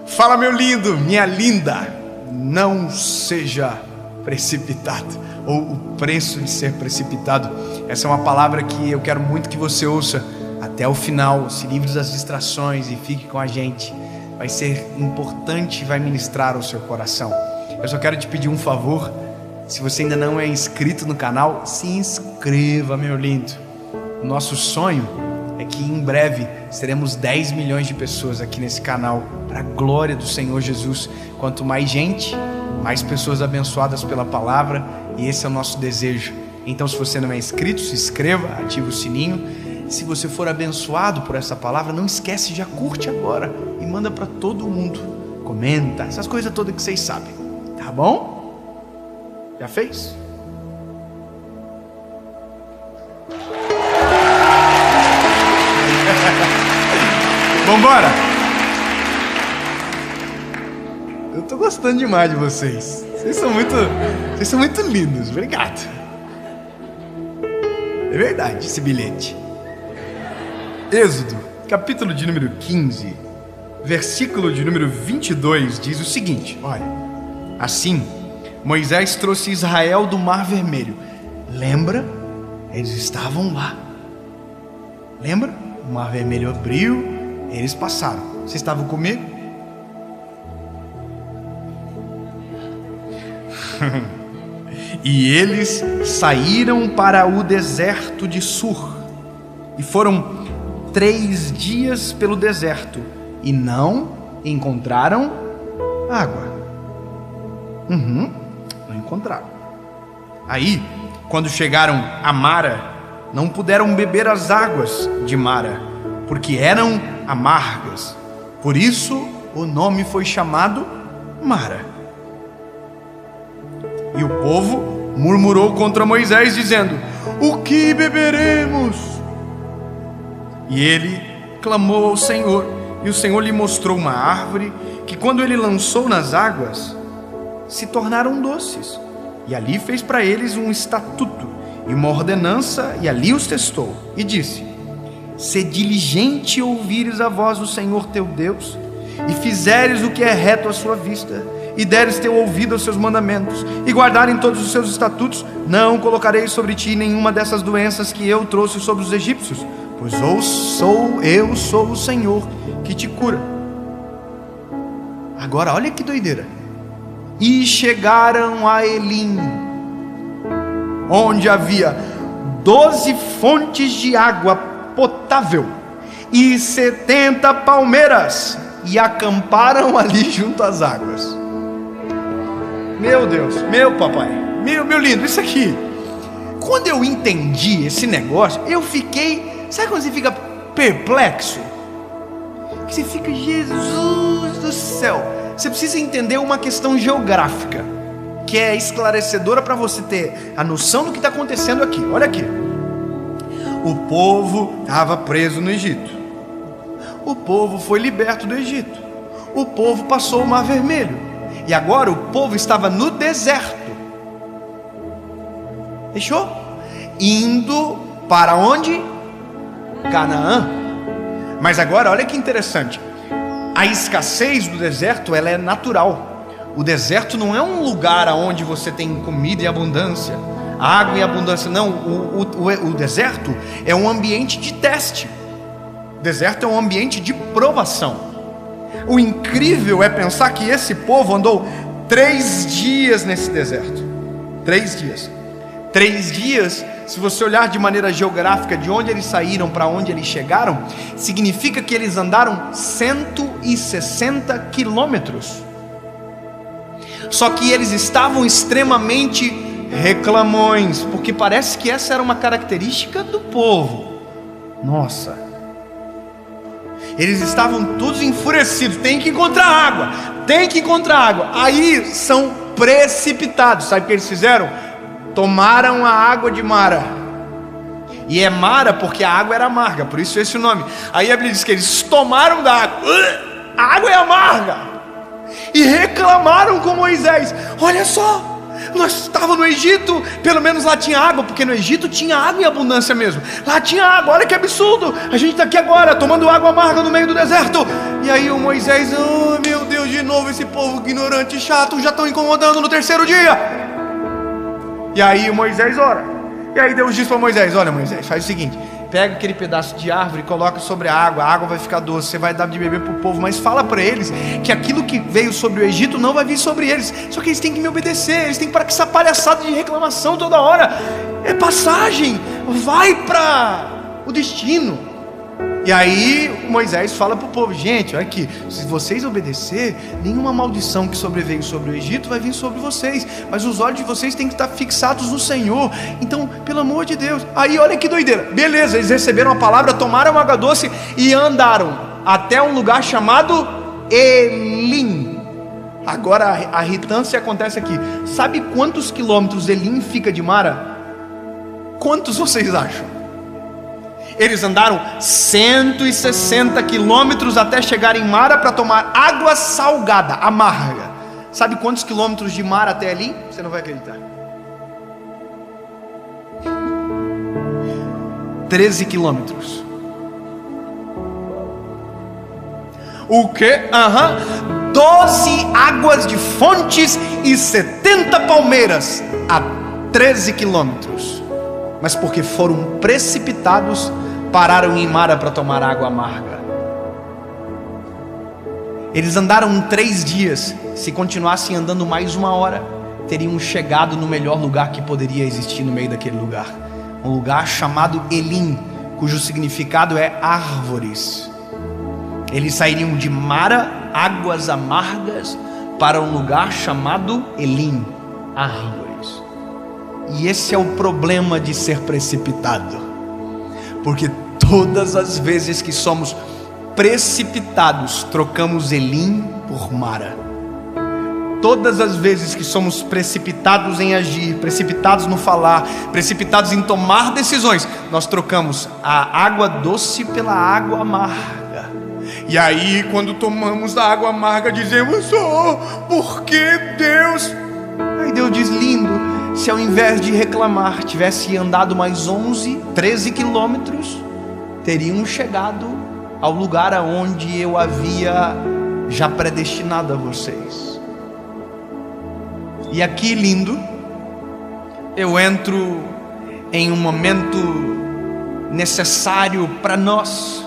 Fala, meu lindo, minha linda, não seja precipitado, ou o preço de ser precipitado. Essa é uma palavra que eu quero muito que você ouça até o final. Se livre das distrações e fique com a gente. Vai ser importante e vai ministrar ao seu coração. Eu só quero te pedir um favor. Se você ainda não é inscrito no canal, se inscreva, meu lindo. O nosso sonho é que em breve seremos 10 milhões de pessoas aqui nesse canal, para a glória do Senhor Jesus. Quanto mais gente, mais pessoas abençoadas pela palavra, e esse é o nosso desejo. Então, se você não é inscrito, se inscreva, ative o sininho. Se você for abençoado por essa palavra, não esquece, já curte agora e manda para todo mundo. Comenta, essas coisas todas que vocês sabem, tá bom? Já fez? Vambora! Eu tô gostando demais de vocês. Vocês são muito lindos. Obrigado. É verdade esse bilhete. Êxodo, capítulo de número 15, versículo de número 22, diz o seguinte: olha, assim Moisés trouxe Israel do Mar Vermelho. Lembra? Eles estavam lá. Lembra? O Mar Vermelho abriu. Eles passaram. Vocês estavam comigo? E eles saíram para o deserto de Sur. E foram 3 dias pelo deserto. E não encontraram água. Não encontraram. Aí, quando chegaram a Mara, não puderam beber as águas de Mara, porque eram amargas. Por isso o nome foi chamado Mara. E o povo murmurou contra Moisés, dizendo: o que beberemos? E ele clamou ao Senhor, e o Senhor lhe mostrou uma árvore que, quando ele lançou nas águas, se tornaram doces. E ali fez para eles um estatuto e uma ordenança, e ali os testou, e disse: se diligente ouvires a voz do Senhor teu Deus, e fizeres o que é reto à sua vista, e deres teu ouvido aos seus mandamentos, e guardarem todos os seus estatutos, não colocarei sobre ti nenhuma dessas doenças que eu trouxe sobre os egípcios, pois eu sou o Senhor que te cura. Agora olha que doideira. E chegaram a Elim, onde havia 12 fontes de água potável e 70 palmeiras, e acamparam ali junto às águas. Meu Deus, meu papai, meu lindo, isso aqui, quando eu entendi esse negócio, eu fiquei, sabe quando você fica perplexo? Que você fica, Jesus do céu. Você precisa entender uma questão geográfica que é esclarecedora para você ter a noção do que está acontecendo aqui. Olha aqui. O povo estava preso no Egito. O povo foi liberto do Egito. O povo passou o Mar Vermelho. E agora o povo estava no deserto. Fechou? Indo para onde? Canaã. Mas agora olha que interessante. A escassez do deserto, ela é natural. O deserto não é um lugar onde você tem comida e abundância, água e abundância. Não, o deserto é um ambiente de teste. O deserto é um ambiente de provação. O incrível é pensar que esse povo andou 3 dias nesse deserto. 3 dias. 3 dias, se você olhar de maneira geográfica de onde eles saíram para onde eles chegaram, significa que eles andaram 160 quilômetros. Só que eles estavam extremamente reclamões, porque parece que essa era uma característica do povo. Nossa, eles estavam todos enfurecidos. Tem que encontrar água, tem que encontrar água. Aí são precipitados. Sabe o que eles fizeram? Tomaram a água de Mara. E é Mara porque a água era amarga, por isso esse nome. Aí a Bíblia diz que eles tomaram da água. A água é amarga. E reclamaram com Moisés: olha só, nós estávamos no Egito, pelo menos lá tinha água, porque no Egito tinha água em abundância mesmo. Lá tinha água, olha que absurdo, a gente está aqui agora, tomando água amarga no meio do deserto. E aí o Moisés, oh meu Deus, de novo esse povo ignorante e chato, já estão incomodando no terceiro dia. E aí o Moisés ora, e aí Deus diz para Moisés, olha Moisés, faz o seguinte, pega aquele pedaço de árvore e coloca sobre a água vai ficar doce, você vai dar de beber para o povo, mas fala para eles que aquilo que veio sobre o Egito não vai vir sobre eles, só que eles têm que me obedecer, eles têm que parar com essa palhaçada de reclamação toda hora, é passagem, vai para o destino. E aí Moisés fala para o povo, gente, olha aqui, se vocês obedecer, nenhuma maldição que sobreveio sobre o Egito vai vir sobre vocês, mas os olhos de vocês têm que estar fixados no Senhor, então pelo amor de Deus. Aí olha que doideira, beleza, eles receberam a palavra, tomaram água doce e andaram até um lugar chamado Elim. Agora a irritância acontece aqui, sabe quantos quilômetros Elim fica de Mara? Quantos vocês acham? Eles andaram 160 quilômetros até chegar em Mara para tomar água salgada, amarga. Sabe quantos quilômetros de Mara até ali? Você não vai acreditar. 13 quilômetros. O quê? 12 águas de fontes e 70 palmeiras a 13 quilômetros. Mas porque foram precipitados, pararam em Mara para tomar água amarga. Eles andaram 3 dias. Se continuassem andando mais 1 hora, teriam chegado no melhor lugar que poderia existir no meio daquele lugar, um lugar chamado Elim, cujo significado é árvores. Eles sairiam de Mara, águas amargas, para um lugar chamado Elim, árvores. E esse é o problema de ser precipitado, porque todas as vezes que somos precipitados, trocamos Elim por Mara. Todas as vezes que somos precipitados em agir, precipitados no falar, precipitados em tomar decisões, nós trocamos a água doce pela água amarga. E aí quando tomamos a água amarga dizemos, oh, por que Deus? Aí Deus diz, lindo, se ao invés de reclamar tivesse andado mais 13 quilômetros, teriam chegado ao lugar aonde eu havia já predestinado a vocês. E aqui, lindo, eu entro em um momento necessário para nós.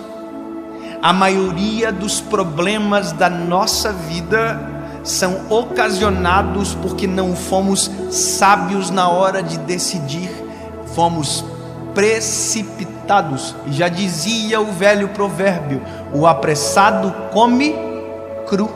A maioria dos problemas da nossa vida são ocasionados porque não fomos sábios na hora de decidir, fomos precipitados. E já dizia o velho provérbio, o apressado come cru.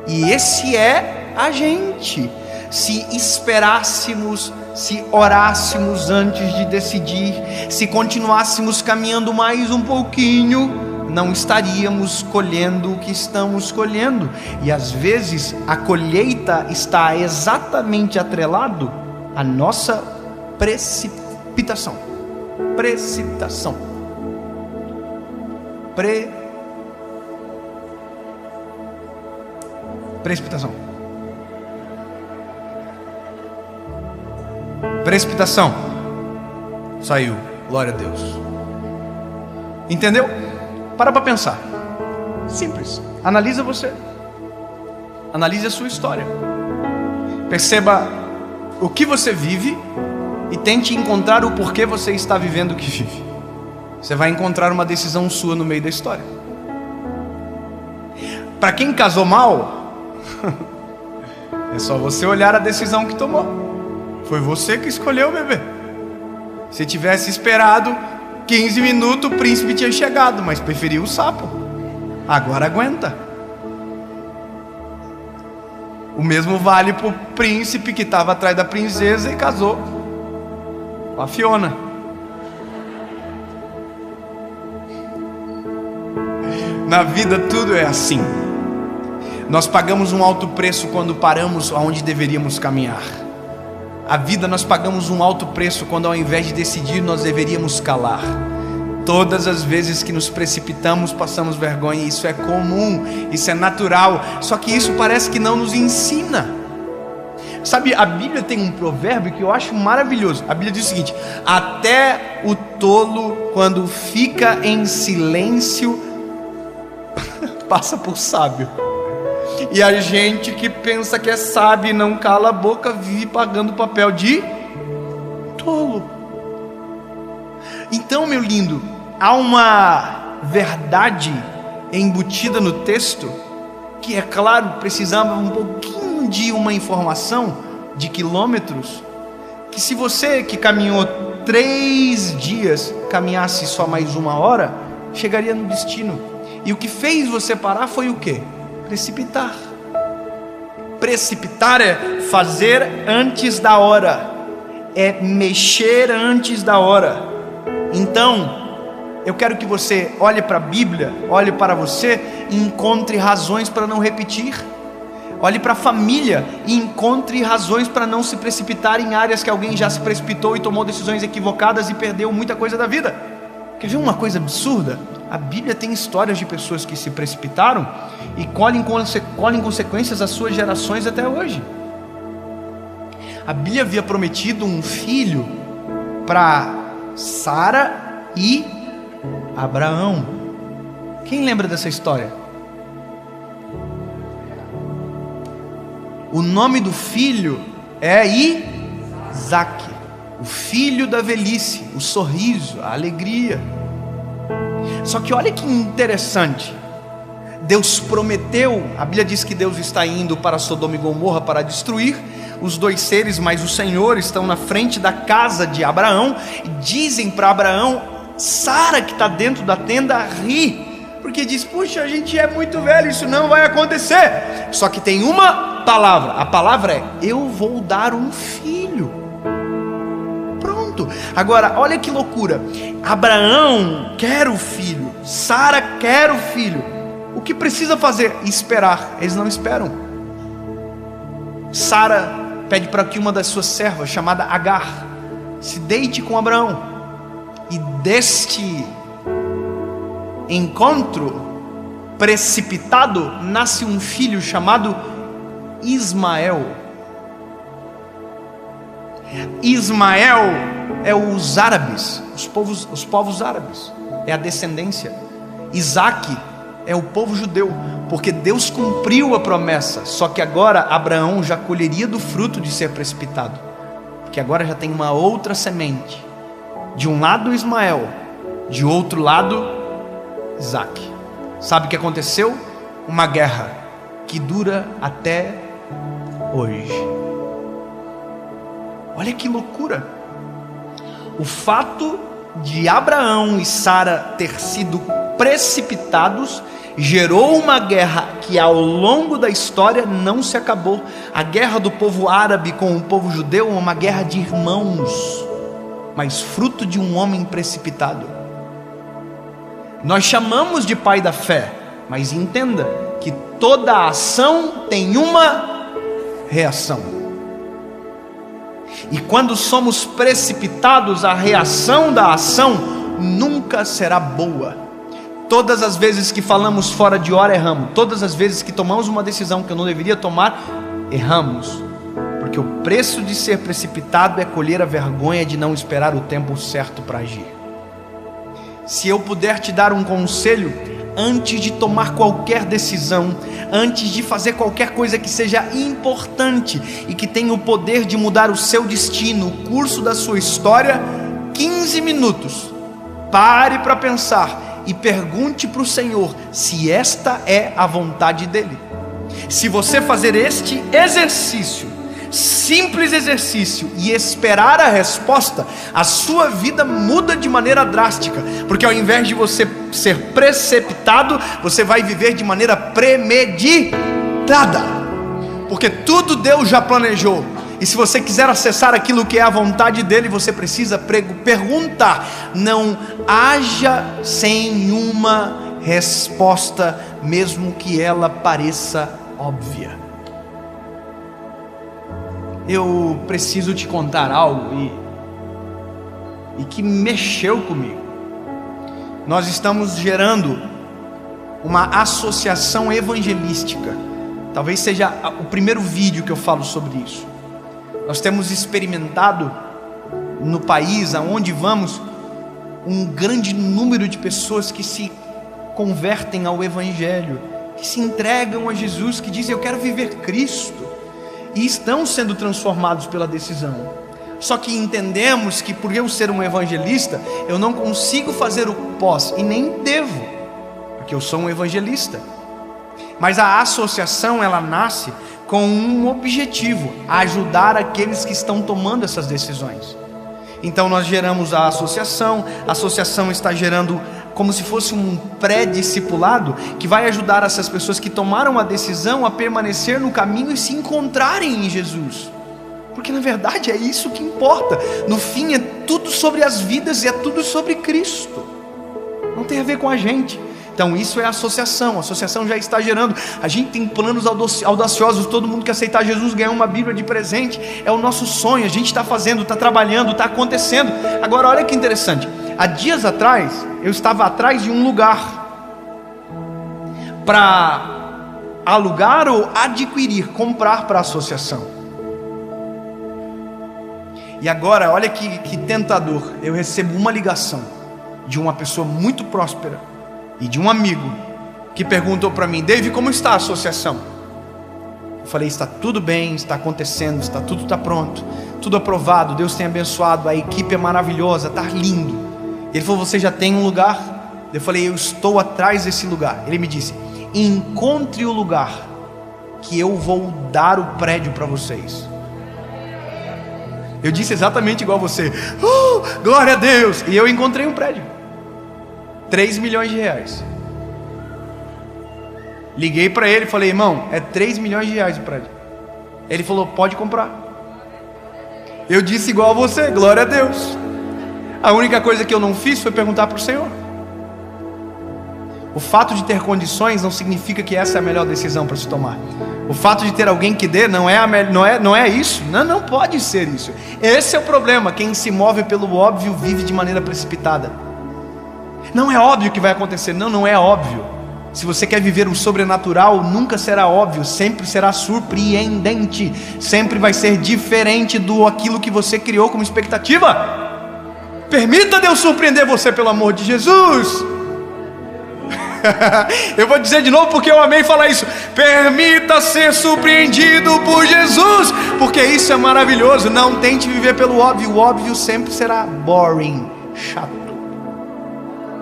E esse é a gente. Se esperássemos, se orássemos antes de decidir, se continuássemos caminhando mais um pouquinho, não estaríamos colhendo o que estamos colhendo. E às vezes a colheita está exatamente atrelado à nossa precipitação. Precipitação. Precipitação. Precipitação. Saiu. Glória a Deus. Entendeu? Para pensar. Simples. Analisa você. Analise a sua história. Perceba o que você vive e tente encontrar o porquê você está vivendo o que vive. Você vai encontrar uma decisão sua no meio da história. Para quem casou mal, é só você olhar a decisão que tomou. Foi você que escolheu o bebê. Se tivesse esperado 15 minutos, o príncipe tinha chegado, mas preferiu o sapo. Agora aguenta. O mesmo vale para o príncipe que estava atrás da princesa e casou com a Fiona. Na vida tudo é assim. Nós pagamos um alto preço quando paramos aonde deveríamos caminhar. A vida nós pagamos um alto preço quando ao invés de decidir nós deveríamos calar. Todas as vezes que nos precipitamos passamos vergonha. Isso é comum, isso é natural. Só que isso parece que não nos ensina. Sabe, a Bíblia tem um provérbio que eu acho maravilhoso. A Bíblia diz o seguinte: até o tolo, quando fica em silêncio, passa por sábio. E a gente que pensa que é sábio e não cala a boca, vive pagando o papel de tolo. Então, meu lindo, há uma verdade embutida no texto, que é claro, precisava um pouquinho de uma informação de quilômetros, que se você que caminhou 3 dias, caminhasse só mais 1 hora, chegaria no destino. E o que fez você parar foi o quê? Precipitar. Precipitar é fazer antes da hora, é mexer antes da hora. Então, eu quero que você olhe para a Bíblia, olhe para você e encontre razões para não repetir. Olhe para a família e encontre razões para não se precipitar em áreas que alguém já se precipitou e tomou decisões equivocadas e perdeu muita coisa da vida. Quer ver uma coisa absurda? A Bíblia tem histórias de pessoas que se precipitaram e colhem consequências às suas gerações até hoje. A Bíblia havia prometido um filho para Sara e Abraão. Quem lembra dessa história? O nome do filho é Isaac, o filho da velhice, o sorriso, a alegria. Só que olha que interessante, Deus prometeu, a Bíblia diz que Deus está indo para Sodoma e Gomorra para destruir os 2 seres, mas o Senhor estão na frente da casa de Abraão e dizem para Abraão, Sara que está dentro da tenda ri, porque diz, puxa, a gente é muito velho, isso não vai acontecer. Só que tem uma palavra, a palavra é, eu vou dar um filho. Pronto. Agora, olha que loucura, Abraão quer o filho, Sara quer o filho. O que precisa fazer? Esperar. Eles não esperam. Sara pede para que uma das suas servas, chamada Agar, se deite com Abraão. E deste encontro precipitado nasce um filho chamado Ismael. Ismael é os árabes, os povos árabes, é a descendência. Isaac é o povo judeu, porque Deus cumpriu a promessa, só que agora Abraão já colheria do fruto de ser precipitado, porque agora já tem uma outra semente, de um lado Ismael, de outro lado Isaac. Sabe o que aconteceu? Uma guerra que dura até hoje. Olha que loucura. O fato de Abraão e Sara ter sido precipitados gerou uma guerra que ao longo da história não se acabou. A guerra do povo árabe com o povo judeu é uma guerra de irmãos, mas fruto de um homem precipitado. Nós chamamos de pai da fé, mas entenda que toda ação tem uma reação. E quando somos precipitados, a reação da ação nunca será boa. Todas as vezes que falamos fora de hora, erramos. Todas as vezes que tomamos uma decisão que eu não deveria tomar, erramos. Porque o preço de ser precipitado é colher a vergonha de não esperar o tempo certo para agir. Se eu puder te dar um conselho, antes de tomar qualquer decisão, antes de fazer qualquer coisa que seja importante e que tenha o poder de mudar o seu destino, o curso da sua história, 15 minutos, pare para pensar e pergunte para o Senhor se esta é a vontade dEle. Se você fazer este exercício, simples exercício, e esperar a resposta, a sua vida muda de maneira drástica, porque ao invés de você ser precipitado, você vai viver de maneira premeditada, porque tudo Deus já planejou. E se você quiser acessar aquilo que é a vontade dEle, você precisa perguntar. Não haja sem uma resposta, mesmo que ela pareça óbvia. Eu preciso te contar algo e que mexeu comigo. Nós estamos gerando uma associação evangelística. Talvez seja o primeiro vídeo que eu falo sobre isso. Nós temos experimentado no país aonde vamos um grande número de pessoas que se convertem ao Evangelho, que se entregam a Jesus, que dizem: eu quero viver Cristo, e estão sendo transformados pela decisão. Só que entendemos que por eu ser um evangelista, eu não consigo fazer o pós, e nem devo, porque eu sou um evangelista. Mas a associação, ela nasce com um objetivo: ajudar aqueles que estão tomando essas decisões. Então nós geramos a associação está gerando como se fosse um pré-discipulado, que vai ajudar essas pessoas que tomaram a decisão a permanecer no caminho e se encontrarem em Jesus. Porque na verdade é isso que importa. No fim é tudo sobre as vidas e é tudo sobre Cristo. Não tem a ver com a gente. Então isso é a associação já está gerando. A gente tem planos audaciosos. Todo mundo que aceitar Jesus ganhar uma Bíblia de presente. É o nosso sonho, a gente está fazendo, está trabalhando, está acontecendo. Agora olha que interessante. Há dias atrás, eu estava atrás de um lugar para alugar ou adquirir, comprar para a associação. E agora, olha que tentador, eu recebo uma ligação de uma pessoa muito próspera e de um amigo que perguntou para mim: David, como está a associação? Eu falei: está tudo bem, está acontecendo, tudo está pronto, tudo aprovado, Deus tem abençoado, a equipe é maravilhosa, está lindo. Ele falou: você já tem um lugar? Eu falei: eu estou atrás desse lugar. Ele me disse: encontre o lugar que eu vou dar o prédio para vocês. Eu disse exatamente igual você: glória a Deus. E eu encontrei um prédio, 3 milhões de reais. Liguei para ele e falei: irmão, é 3 milhões de reais o prédio. Ele falou: pode comprar. Eu disse igual a você: glória a Deus. A única coisa que eu não fiz foi perguntar para o Senhor. O fato de ter condições não significa que essa é a melhor decisão para se tomar. O fato de ter alguém que dê não é isso. Não pode ser isso. Esse é o problema. Quem se move pelo óbvio vive de maneira precipitada. Não é óbvio que vai acontecer. Não é óbvio. Se você quer viver o sobrenatural, nunca será óbvio, sempre será surpreendente, sempre vai ser diferente do aquilo que você criou como expectativa. Permita Deus surpreender você, pelo amor de Jesus. Eu vou dizer de novo porque eu amei falar isso. Permita ser surpreendido por Jesus, porque isso é maravilhoso. Não tente viver pelo óbvio. O óbvio sempre será boring, chato,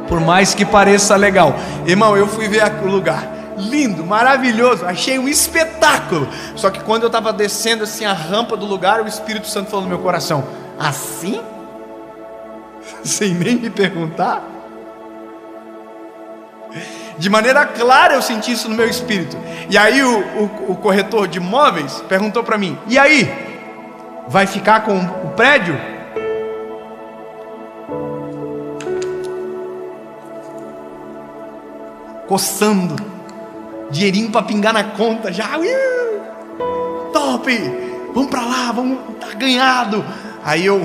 por mais que pareça legal. Irmão, eu fui ver o lugar, lindo, maravilhoso, achei um espetáculo. Só que quando eu estava descendo assim a rampa do lugar, o Espírito Santo falou no meu coração: assim? Sem nem me perguntar? De maneira clara eu senti isso no meu espírito. E aí o corretor de imóveis perguntou para mim: e aí? Vai ficar com o prédio? Coçando, dinheirinho para pingar na conta já. Top! Vamos para lá, vamos, tá ganhado. Aí eu: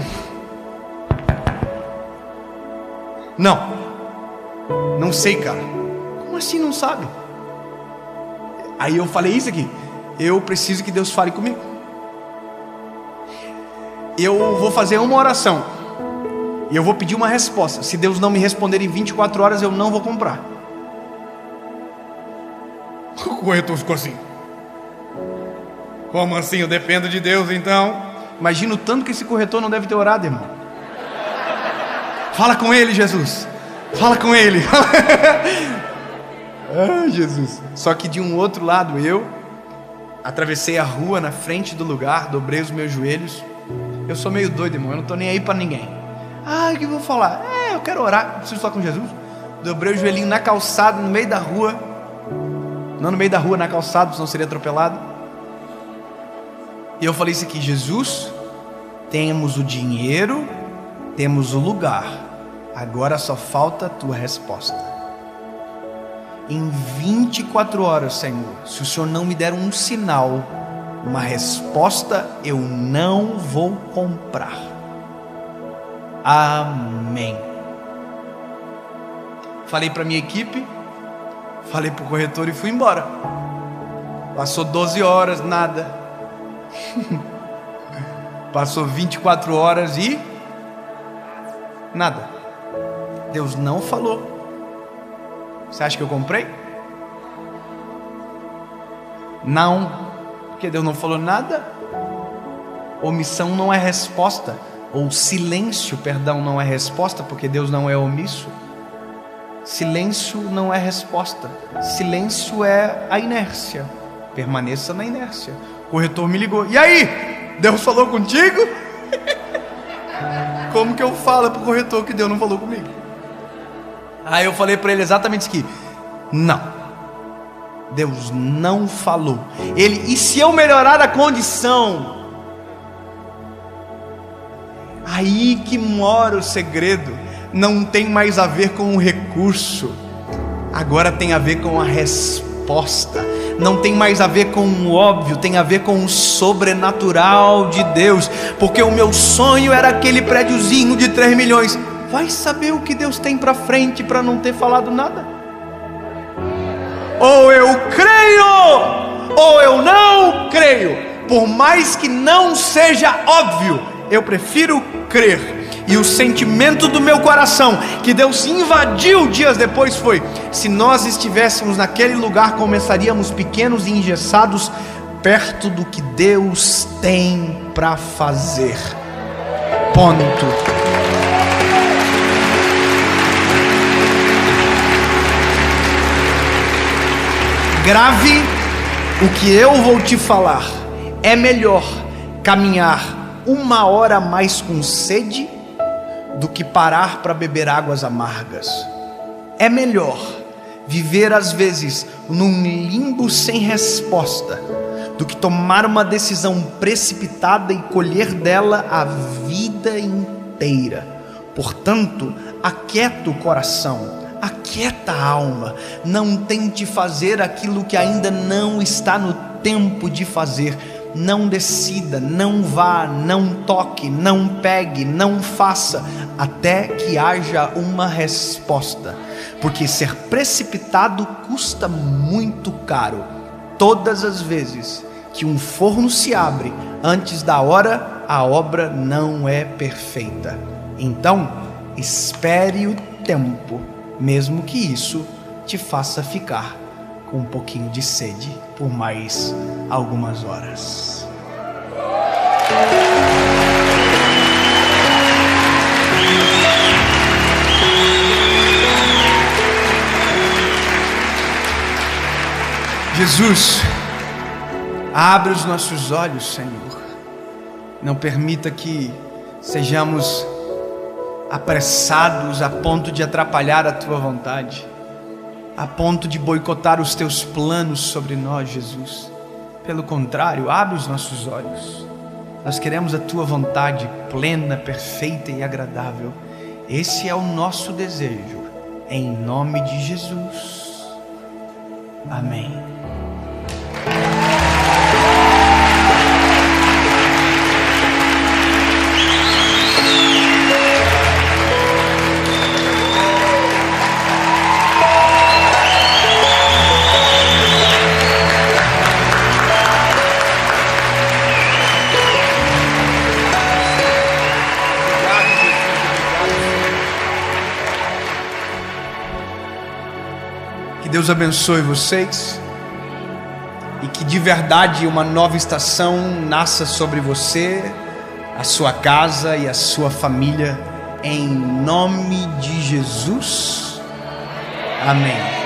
não sei, cara. Como assim não sabe? Aí eu falei isso aqui: eu preciso que Deus fale comigo. Eu vou fazer uma oração e eu vou pedir uma resposta. Se Deus não me responder em 24 horas, eu não vou comprar. O corretor ficou assim: como assim? Eu dependo de Deus então? Imagina o tanto que esse corretor não deve ter orado, irmão. Fala com ele, Jesus. Fala com ele. Ah, Jesus. Só que de um outro lado, eu atravessei a rua na frente do lugar, dobrei os meus joelhos. Eu sou meio doido, irmão, eu não estou nem aí para ninguém. O que eu vou falar? Eu quero orar, eu preciso falar com Jesus. Dobrei o joelhinho na calçada, no meio da rua. Não no meio da rua, na calçada, senão seria atropelado. E eu falei isso aqui: Jesus, temos o dinheiro, temos o lugar, agora só falta a tua resposta. Em 24 horas, Senhor, se o Senhor não me der um sinal, uma resposta, eu não vou comprar. Amém. Falei para minha equipe, falei para o corretor e fui embora. Passou 12 horas, nada. Passou 24 horas e nada. Deus não falou. Você acha que eu comprei? Não, porque Deus não falou nada. Omissão não é resposta, ou silêncio, perdão, não é resposta, porque Deus não é omisso. Silêncio não é resposta. Silêncio é a inércia. Permaneça na inércia. O corretor me ligou. E aí? Deus falou contigo? Como que eu falo pro corretor que Deus não falou comigo? Aí eu falei para ele exatamente isso aqui. Não. Deus não falou. E se eu melhorar a condição? Aí que mora o segredo. Não tem mais a ver com o recurso. Agora tem a ver com a resposta. Não tem mais a ver com o óbvio, tem a ver com o sobrenatural de Deus. Porque o meu sonho era aquele prédiozinho de 3 milhões. Vai saber o que Deus tem para frente para não ter falado nada? Ou eu creio, ou eu não creio. Por mais que não seja óbvio, eu prefiro crer. E o sentimento do meu coração, que Deus invadiu dias depois, foi: se nós estivéssemos naquele lugar, começaríamos pequenos e engessados, perto do que Deus tem para fazer. Ponto. Grave o que eu vou te falar. É melhor caminhar 1 hora a mais com sede do que parar para beber águas amargas. É melhor viver às vezes num limbo sem resposta do que tomar uma decisão precipitada e colher dela a vida inteira. Portanto, aquieta o coração, aquieta a alma. Não tente fazer aquilo que ainda não está no tempo de fazer. Não decida, não vá, não toque, não pegue, não faça, até que haja uma resposta. Porque ser precipitado custa muito caro. Todas as vezes que um forno se abre antes da hora, a obra não é perfeita. Então, espere o tempo, mesmo que isso te faça ficar com um pouquinho de sede por mais algumas horas. Jesus, abre os nossos olhos, Senhor. Não permita que sejamos apressados a ponto de atrapalhar a Tua vontade, a ponto de boicotar os Teus planos sobre nós, Jesus. Pelo contrário, abre os nossos olhos. Nós queremos a Tua vontade plena, perfeita e agradável. Esse é o nosso desejo, em nome de Jesus. Amém. Que Deus abençoe vocês e que de verdade uma nova estação nasça sobre você, a sua casa e a sua família, em nome de Jesus. Amém.